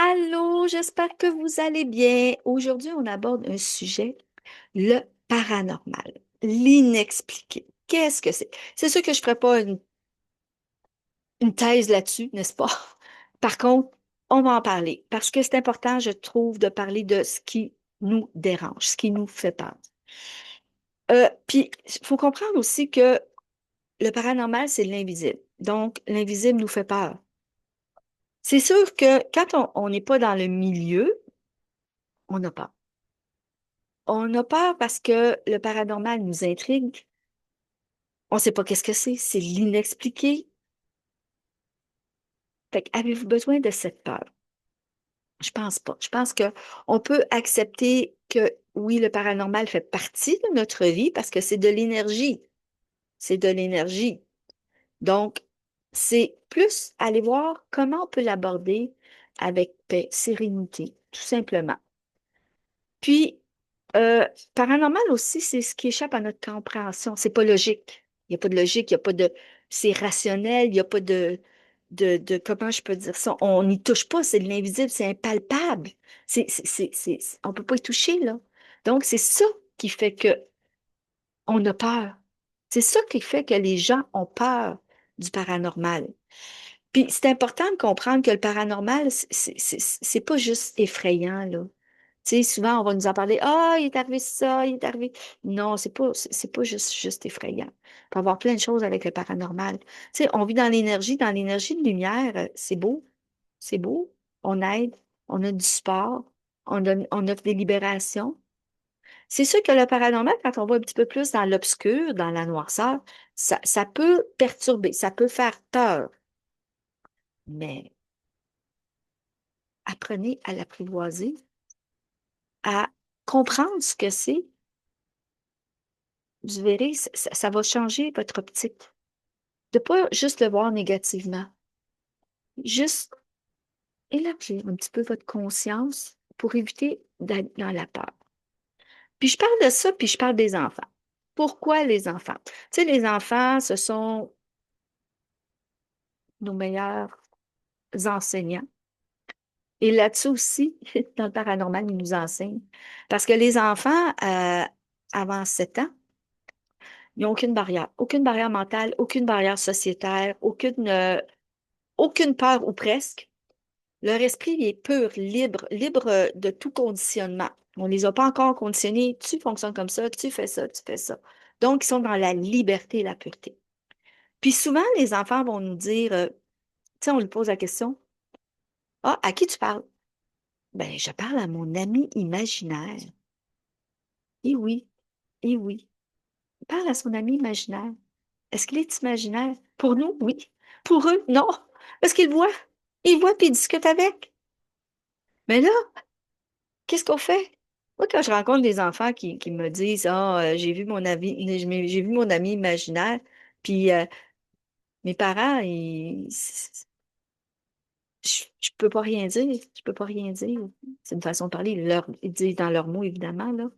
Allô, j'espère que vous allez bien. Aujourd'hui, on aborde un sujet, le paranormal, l'inexpliqué. Qu'est-ce que c'est? C'est sûr que je ne ferai pas une thèse là-dessus, n'est-ce pas? Par contre, on va en parler parce que c'est important, je trouve, de parler de ce qui nous dérange, ce qui nous fait peur. Puis, il faut comprendre aussi que le paranormal, c'est l'invisible. Donc, l'invisible nous fait peur. C'est sûr que quand on n'est pas dans le milieu, on n'a pas. On a peur parce que le paranormal nous intrigue. On ne sait pas qu'est-ce que c'est l'inexpliqué. Fait que avez-vous besoin de cette peur? Je pense pas. Je pense que on peut accepter que oui, le paranormal fait partie de notre vie parce que c'est de l'énergie. C'est de l'énergie. Donc, c'est plus aller voir comment on peut l'aborder avec paix, sérénité, tout simplement. Puis, euh, paranormal aussi, c'est ce qui échappe à notre compréhension. C'est pas logique. Il n'y a pas de logique, il n'y a pas de. C'est rationnel, il n'y a pas comment je peux dire ça? On n'y touche pas, c'est de l'invisible, c'est impalpable. On ne peut pas y toucher, là. Donc, c'est ça qui fait que on a peur. C'est ça qui fait que les gens ont peur du paranormal. Puis c'est important de comprendre que le paranormal, c'est pas juste effrayant, là. Tu sais, souvent, on va nous en parler. Ah, il est arrivé ça, il est arrivé. Non, c'est pas juste effrayant. Il peut y avoir plein de choses avec le paranormal. Tu sais, on vit dans l'énergie de lumière, c'est beau, c'est beau. On aide, on a du support, on offre des libérations. C'est sûr que le paranormal, quand on va un petit peu plus dans l'obscur, dans la noirceur, ça peut perturber, ça peut faire peur. Mais apprenez à l'apprivoiser, à comprendre ce que c'est. Vous verrez, ça va changer votre optique. De pas juste le voir négativement. Juste élargir un petit peu votre conscience pour éviter d'être dans la peur. Puis je parle de ça, puis je parle des enfants. Pourquoi les enfants? Tu sais, les enfants, ce sont nos meilleurs enseignants. Et là-dessus aussi, dans le paranormal, ils nous enseignent. Parce que les enfants, avant 7 ans, ils n'ont aucune barrière mentale, aucune barrière sociétaire, aucune peur ou presque. Leur esprit il est pur, libre de tout conditionnement. On ne les a pas encore conditionnés. Tu fonctionnes comme ça, tu fais ça, tu fais ça. Donc, ils sont dans la liberté et la pureté. Puis souvent, les enfants vont nous dire, tu sais, on lui pose la question, ah, à qui tu parles? Ben, je parle à mon ami imaginaire. Eh oui, eh oui. Il parle à son ami imaginaire. Est-ce qu'il est imaginaire? Pour nous, oui. Pour eux, non. Parce qu'ils le voient. Ils le voient puis ils discutent avec. Mais là, qu'est-ce qu'on fait? Moi, quand je rencontre des enfants qui me disent, ah, j'ai vu mon ami imaginaire, puis mes parents, je peux pas rien dire. Je peux pas rien dire. C'est une façon de parler. Ils disent dans leurs mots, évidemment, là.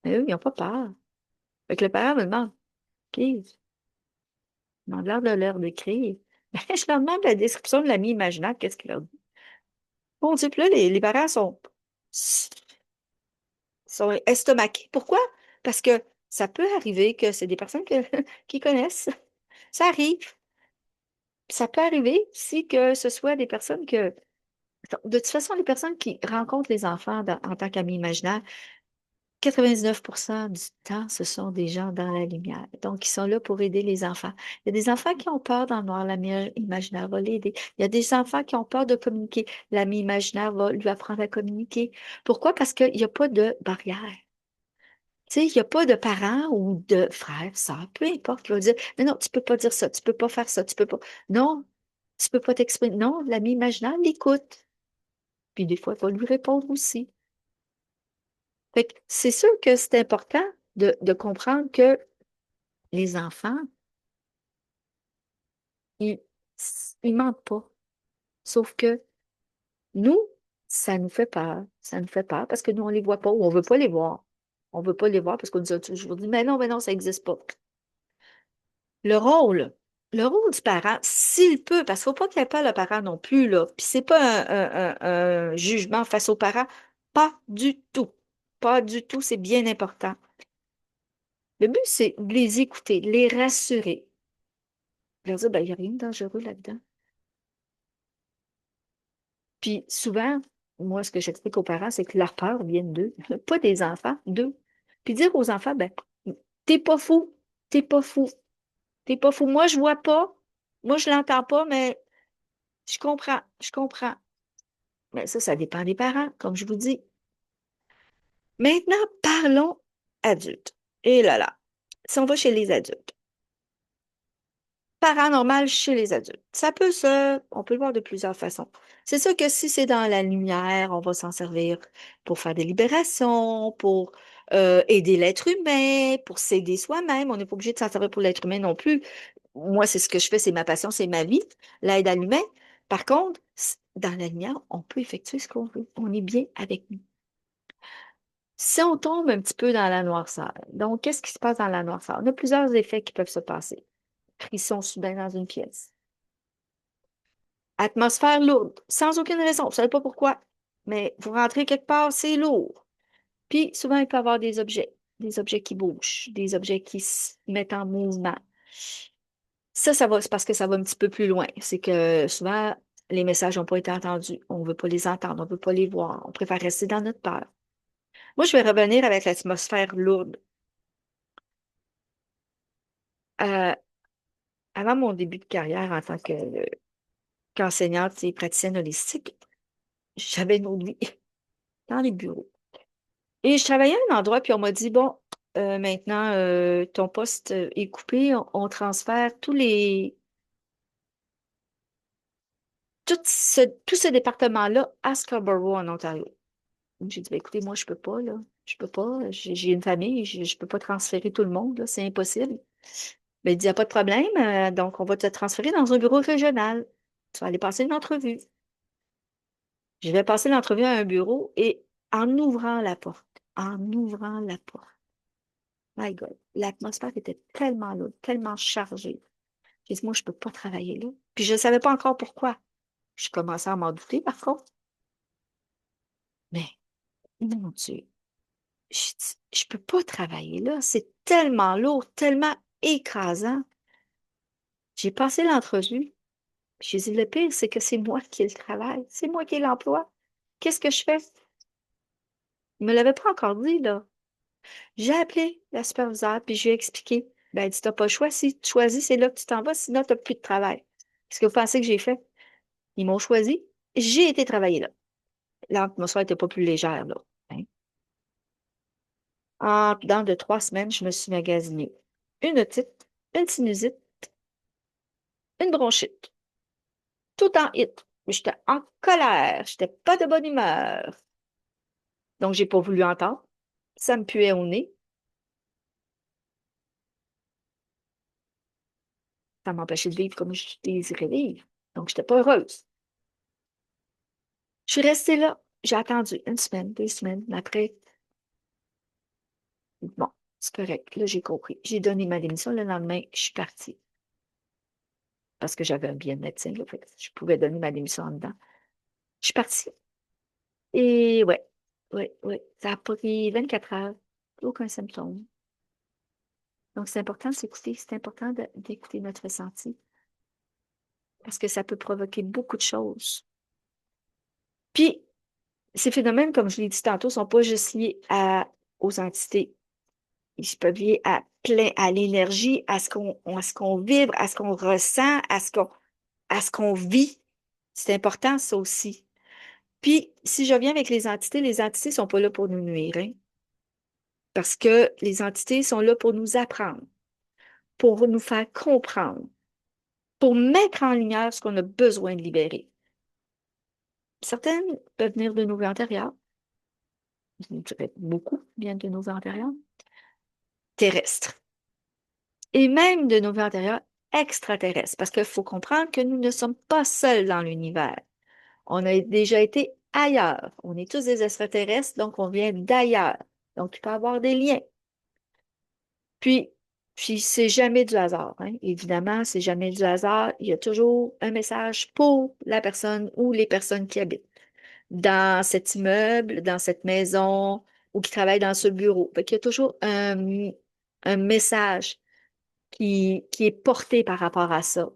Mais eux, ils n'ont pas peur. Fait que le parent me demande, OK, ils m'ont l'air de leur décrire. Ben, je leur demande la description de l'ami imaginaire, qu'est-ce qu'il leur dit? Bon Dieu, puis là, les parents sont estomaqués. Pourquoi? Parce que ça peut arriver que c'est des personnes qui connaissent. Ça arrive. Ça peut arriver aussi que ce soit des personnes que... De toute façon, les personnes qui rencontrent les enfants en tant qu'amis imaginaires, 99% du temps, ce sont des gens dans la lumière. Donc, ils sont là pour aider les enfants. Il y a des enfants qui ont peur d'en noir, l'ami imaginaire va l'aider. Il y a des enfants qui ont peur de communiquer. L'ami imaginaire va lui apprendre à communiquer. Pourquoi? Parce qu'il n'y a pas de barrière. Tu sais, il n'y a pas de parents ou de frères, sœurs, peu importe, qui va dire, non, non, tu peux pas dire ça, tu peux pas faire ça, tu peux pas. Non, tu peux pas t'exprimer. Non, l'ami imaginaire l'écoute. Puis des fois, il va lui répondre aussi. Fait que c'est sûr que c'est important de comprendre que les enfants, ils, ils mentent pas. Sauf que nous, ça nous fait peur. Ça nous fait peur parce que nous, on les voit pas ou on veut pas les voir. On veut pas les voir parce qu'on nous a toujours dit, mais non, ça n'existe pas. Le rôle. Le rôle du parent, s'il peut, parce qu'il ne faut pas qu'il n'y ait pas le parent non plus, là. Puis c'est pas un jugement face aux parents. Pas du tout. Pas du tout, c'est bien important. Le but, c'est de les écouter, de les rassurer. Leur dire, ben, il n'y a rien de dangereux là-dedans. Puis souvent, moi, ce que j'explique aux parents, c'est que leur peur vient d'eux, pas des enfants, d'eux. Puis dire aux enfants, ben, t'es pas fou, t'es pas fou, t'es pas fou. Moi, je vois pas, moi, je l'entends pas, mais je comprends, je comprends. Mais ça dépend des parents, comme je vous dis. Maintenant, parlons adultes. Et là, si on va chez les adultes. Paranormal chez les adultes. On peut le voir de plusieurs façons. C'est sûr que si c'est dans la lumière, on va s'en servir pour faire des libérations, pour aider l'être humain, pour s'aider soi-même. On n'est pas obligé de s'en servir pour l'être humain non plus. Moi, c'est ce que je fais, c'est ma passion, c'est ma vie, l'aide à l'humain. Par contre, dans la lumière, on peut effectuer ce qu'on veut. On est bien avec nous. Si on tombe un petit peu dans la noirceur, donc qu'est-ce qui se passe dans la noirceur? On a plusieurs effets qui peuvent se passer. Frisson soudain dans une pièce. Atmosphère lourde, sans aucune raison. Vous ne savez pas pourquoi, mais vous rentrez quelque part, c'est lourd. Puis souvent, il peut y avoir des objets qui bougent, des objets qui se mettent en mouvement. Ça va, c'est parce que ça va un petit peu plus loin. C'est que souvent, les messages n'ont pas été entendus. On ne veut pas les entendre, on ne veut pas les voir. On préfère rester dans notre peur. Moi, je vais revenir avec l'atmosphère lourde. Euh, Avant mon début de carrière en tant qu'enseignante et praticienne holistique, j'avais une autre vie dans les bureaux. Et je travaillais à un endroit, puis on m'a dit, bon, maintenant, ton poste est coupé, on transfère tout ce département-là à Scarborough, en Ontario. Donc, j'ai dit, ben, écoutez, moi, je peux pas, là. Je peux pas. J'ai une famille, je peux pas transférer tout le monde, là. C'est impossible. Ben, il dit, il n'y a pas de problème. Donc, on va te transférer dans un bureau régional. Tu vas aller passer une entrevue. Je vais passer l'entrevue à un bureau et en ouvrant la porte, my God, l'atmosphère était tellement lourde, tellement chargée. J'ai dit, moi, je ne peux pas travailler là. Puis je ne savais pas encore pourquoi. Je commençais à m'en douter, par contre. Mais, mon Dieu, je dis, je peux pas travailler là. C'est tellement lourd, tellement écrasant. J'ai passé l'entrevue. J'ai dit, le pire, c'est que c'est moi qui ai le travail. C'est moi qui ai l'emploi. Qu'est-ce que je fais? Il me l'avait pas encore dit, là. J'ai appelé la superviseure, puis je lui ai expliqué. Ben, elle dit, t'as pas le choix. Si tu choisis, c'est là que tu t'en vas, sinon, tu n'as plus de travail. Qu'est-ce que vous pensez que j'ai fait? Ils m'ont choisi. J'ai été travailler là. L'atmosphère n'était pas plus légère, là. Hein. Dans de 3 semaines, je me suis magasiné une otite, une sinusite, une bronchite, tout en hit. J'étais en colère, j'étais pas de bonne humeur. Donc, j'ai pas voulu entendre. Ça me puait au nez. Ça m'empêchait de vivre comme je désirais vivre. Donc, j'étais pas heureuse. Je suis restée là. J'ai attendu une semaine, 2 semaines. Après, bon, c'est correct. Là, j'ai compris. J'ai donné ma démission. Le lendemain, je suis partie parce que j'avais un billet de médecin. Là, fait que je pouvais donner ma démission en dedans. Je suis partie. Et ouais, ouais, ouais. Ça a pris 24 heures. Aucun symptôme. Donc, c'est important de s'écouter. C'est important d'écouter notre ressenti parce que ça peut provoquer beaucoup de choses. Puis, ces phénomènes, comme je l'ai dit tantôt, ne sont pas juste liés aux entités. Ils peuvent lier à l'énergie, à ce qu'on vibre, à ce qu'on ressent, à ce qu'on vit. C'est important, ça aussi. Puis, si je reviens avec les entités ne sont pas là pour nous nuire, hein, parce que les entités sont là pour nous apprendre, pour nous faire comprendre, pour mettre en lumière ce qu'on a besoin de libérer. Certaines peuvent venir de nos vies antérieures, je dirais beaucoup viennent de nos vies antérieures, terrestres, et même de nos vies antérieures extraterrestres, parce qu'il faut comprendre que nous ne sommes pas seuls dans l'univers. On a déjà été ailleurs. On est tous des extraterrestres, donc on vient d'ailleurs. Donc, il peut y avoir des liens. Puis, Puis c'est jamais du hasard, hein. Évidemment, c'est jamais du hasard. Il y a toujours un message pour la personne ou les personnes qui habitent dans cet immeuble, dans cette maison ou qui travaillent dans ce bureau. Fait qu'il y a toujours un message qui est porté par rapport à ça.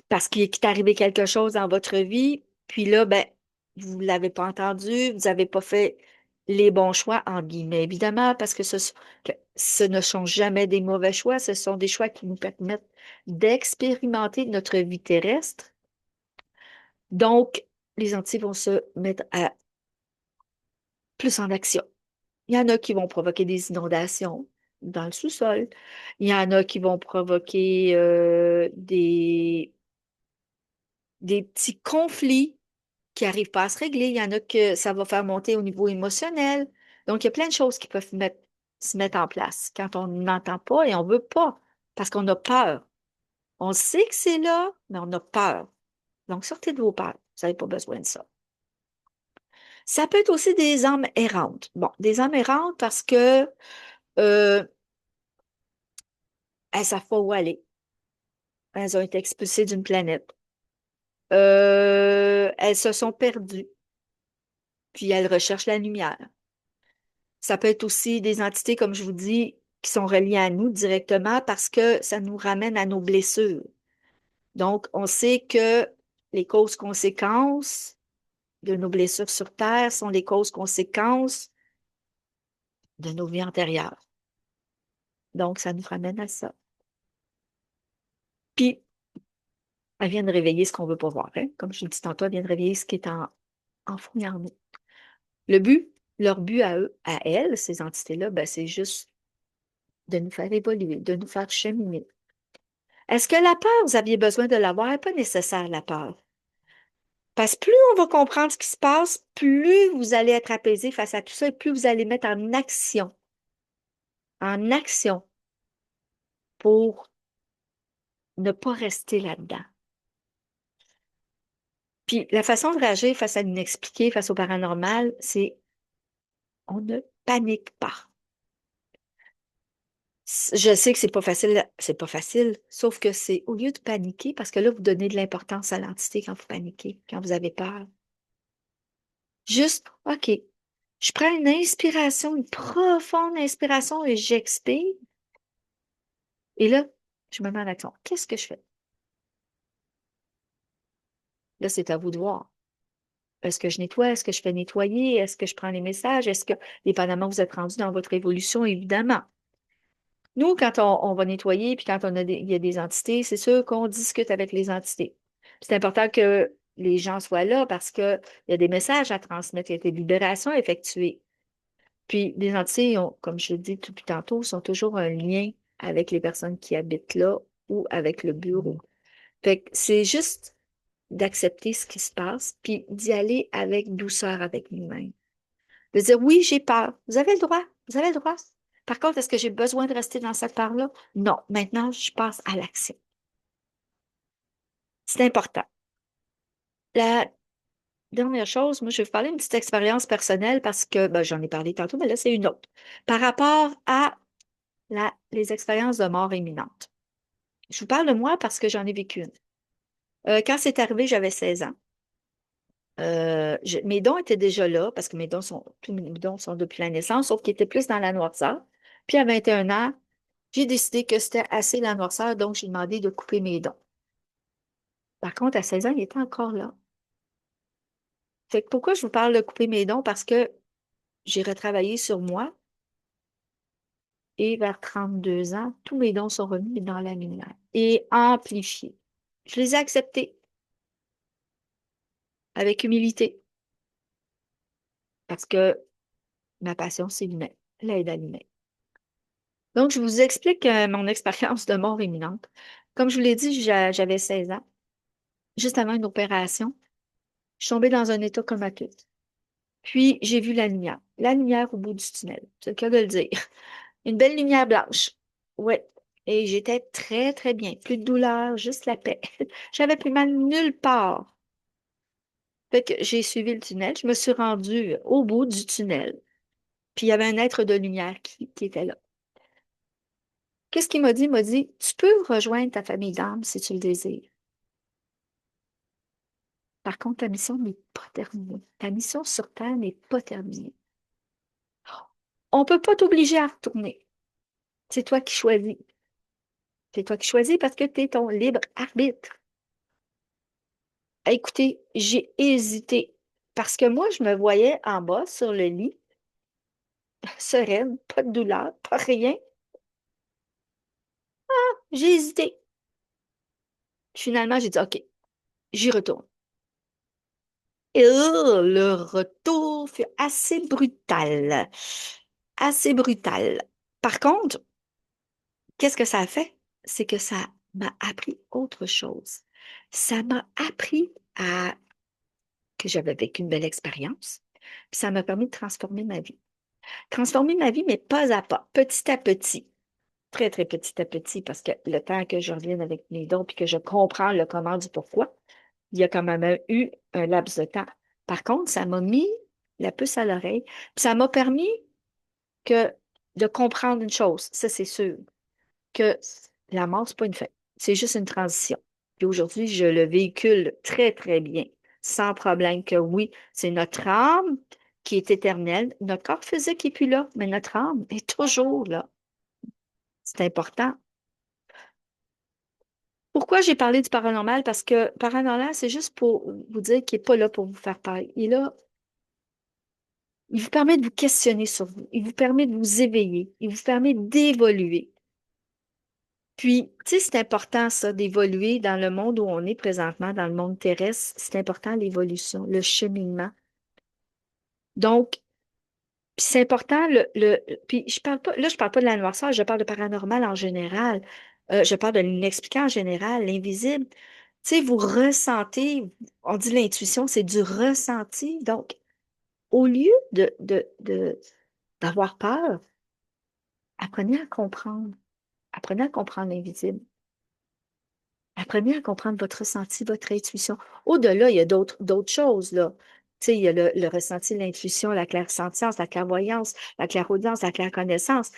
Parce qu'il est arrivé quelque chose dans votre vie, puis là, ben, vous ne l'avez pas entendu, vous n'avez pas fait les bons choix, en guillemets, évidemment, parce que ce ne sont jamais des mauvais choix, ce sont des choix qui nous permettent d'expérimenter notre vie terrestre. Donc, les entités vont se mettre à plus en action. Il y en a qui vont provoquer des inondations dans le sous-sol. Il y en a qui vont provoquer des petits conflits qui n'arrivent pas à se régler. Il y en a que ça va faire monter au niveau émotionnel. Donc, il y a plein de choses qui peuvent se mettre en place quand on n'entend pas et on ne veut pas parce qu'on a peur. On sait que c'est là, mais on a peur. Donc, sortez de vos peurs. Vous n'avez pas besoin de ça. Ça peut être aussi des âmes errantes. Bon, des âmes errantes parce que euh, elles ne savent pas où aller. Elles ont été expulsées d'une planète. Elles se sont perdues, puis elles recherchent la lumière. Ça peut être aussi des entités, comme je vous dis, qui sont reliées à nous directement parce que ça nous ramène à nos blessures. Donc, on sait que les causes-conséquences de nos blessures sur Terre sont les causes-conséquences de nos vies antérieures. Donc, ça nous ramène à ça. Puis, elle vient de réveiller ce qu'on veut pas voir, hein. Comme je le dis tantôt, elle vient de réveiller ce qui est enfoui en nous. Le but, leur but à eux, à elles, ces entités-là, ben, c'est juste de nous faire évoluer, de nous faire cheminer. Est-ce que la peur, vous aviez besoin de l'avoir? Elle n'est pas nécessaire, la peur. Parce que plus on va comprendre ce qui se passe, plus vous allez être apaisé face à tout ça et plus vous allez mettre en action pour ne pas rester là-dedans. Puis la façon de réagir face à l'inexpliqué, face au paranormal, c'est on ne panique pas. Je sais que c'est pas facile, sauf que c'est au lieu de paniquer, parce que là, vous donnez de l'importance à l'entité quand vous paniquez, quand vous avez peur. Juste, OK, je prends une inspiration, une profonde inspiration et j'expire. Et là, je me mets en action. Qu'est-ce que je fais? Là, c'est à vous de voir. Est-ce que je nettoie? Est-ce que je fais nettoyer? Est-ce que je prends les messages? Est-ce que, dépendamment, vous êtes rendu dans votre évolution, évidemment. Nous, quand on va nettoyer, puis quand il y a des entités, c'est sûr qu'on discute avec les entités. C'est important que les gens soient là parce qu'il y a des messages à transmettre, il y a des libérations à effectuer. Puis, les entités, comme je le dis tout depuis tantôt, sont toujours un lien avec les personnes qui habitent là ou avec le bureau. Fait que c'est juste d'accepter ce qui se passe, puis d'y aller avec douceur avec nous-mêmes. De dire, oui, j'ai peur. Vous avez le droit. Vous avez le droit. Par contre, est-ce que j'ai besoin de rester dans cette peur-là? Non. Maintenant, je passe à l'action. C'est important. La dernière chose, moi, je vais vous parler d'une petite expérience personnelle parce que ben, j'en ai parlé tantôt, mais là, c'est une autre. Par rapport à les expériences de mort imminente. Je vous parle de moi parce que j'en ai vécu une. Quand c'est arrivé, j'avais 16 ans. Mes dons étaient déjà là parce que tous mes dons sont depuis la naissance, sauf qu'ils étaient plus dans la noirceur. Puis à 21 ans, j'ai décidé que c'était assez la noirceur, donc j'ai demandé de couper mes dons. Par contre, à 16 ans, il était encore là. Fait que pourquoi je vous parle de couper mes dons? Parce que j'ai retravaillé sur moi et vers 32 ans, tous mes dons sont revenus dans la lumière et amplifiés. Je les ai acceptés avec humilité parce que ma passion, c'est l'humain, l'aide à l'humain. Donc, je vous explique mon expérience de mort imminente. Comme je vous l'ai dit, j'avais 16 ans. Juste avant une opération, je suis tombée dans un état comateux. Puis, j'ai vu la lumière au bout du tunnel. C'est le cas de le dire. Une belle lumière blanche. Ouais. Et j'étais très, très bien. Plus de douleur, juste la paix. J'avais plus mal nulle part. Fait que j'ai suivi le tunnel. Je me suis rendue au bout du tunnel. Puis, il y avait un être de lumière qui était là. Qu'est-ce qu'il m'a dit? Il m'a dit, tu peux rejoindre ta famille d'âme si tu le désires. Par contre, ta mission n'est pas terminée. Ta mission sur Terre n'est pas terminée. On ne peut pas t'obliger à retourner. C'est toi qui choisis. C'est toi qui choisis parce que tu es ton libre arbitre. Écoutez, j'ai hésité parce que moi, je me voyais en bas sur le lit, sereine, pas de douleur, pas rien. J'ai hésité. Finalement, j'ai dit, OK, j'y retourne. Et le retour fut assez brutal. Assez brutal. Par contre, qu'est-ce que ça a fait? C'est que ça m'a appris autre chose. Ça m'a appris à que j'avais vécu une belle expérience. Puis ça m'a permis de transformer ma vie. Transformer ma vie, mais pas à pas, petit à petit. Très, très petit à petit, parce que le temps que je revienne avec mes dons puis que je comprends le comment du pourquoi, il y a quand même eu un laps de temps. Par contre, ça m'a mis la puce à l'oreille, puis ça m'a permis que de comprendre une chose, ça c'est sûr, que la mort, c'est pas une fin, c'est juste une transition. Puis aujourd'hui, je le véhicule très, très bien, sans problème que oui, c'est notre âme qui est éternelle. Notre corps physique n'est plus là, mais notre âme est toujours là. C'est important. Pourquoi j'ai parlé du paranormal? Parce que paranormal, c'est juste pour vous dire qu'il n'est pas là pour vous faire peur. Il est là, il vous permet de vous questionner sur vous. Il vous permet de vous éveiller. Il vous permet d'évoluer. Puis, tu sais, c'est important, ça, d'évoluer dans le monde où on est présentement, dans le monde terrestre. C'est important, l'évolution, le cheminement. Donc, puis c'est important, puis je parle pas, là, je parle pas de la noirceur, je parle de paranormal en général. Je parle de l'inexpliqué en général, l'invisible. Tu sais, vous ressentez, on dit l'intuition, c'est du ressenti. Donc, au lieu d'avoir peur, apprenez à comprendre. Apprenez à comprendre l'invisible. Apprenez à comprendre votre ressenti, votre intuition. Au-delà, il y a d'autres choses, là. Tu sais, il y a le ressenti, l'intuition, la clairsentience, la clairvoyance, la clairaudience, la clairconnaissance.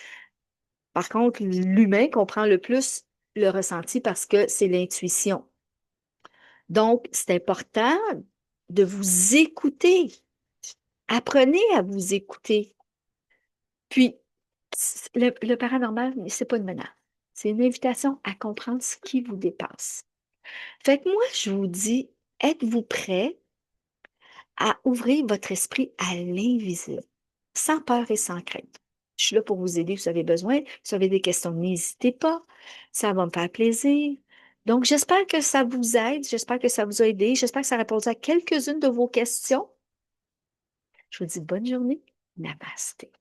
Par contre, l'humain comprend le plus le ressenti parce que c'est l'intuition. Donc, c'est important de vous écouter. Apprenez à vous écouter. Puis, le paranormal, c'est pas une menace. C'est une invitation à comprendre ce qui vous dépasse. Fait que moi, je vous dis, êtes-vous prêt à ouvrir votre esprit à l'invisible, sans peur et sans crainte? Je suis là pour vous aider si vous avez besoin. Si vous avez des questions, n'hésitez pas. Ça va me faire plaisir. Donc, j'espère que ça vous aide. J'espère que ça vous a aidé. J'espère que ça a répondu à quelques-unes de vos questions. Je vous dis bonne journée. Namasté.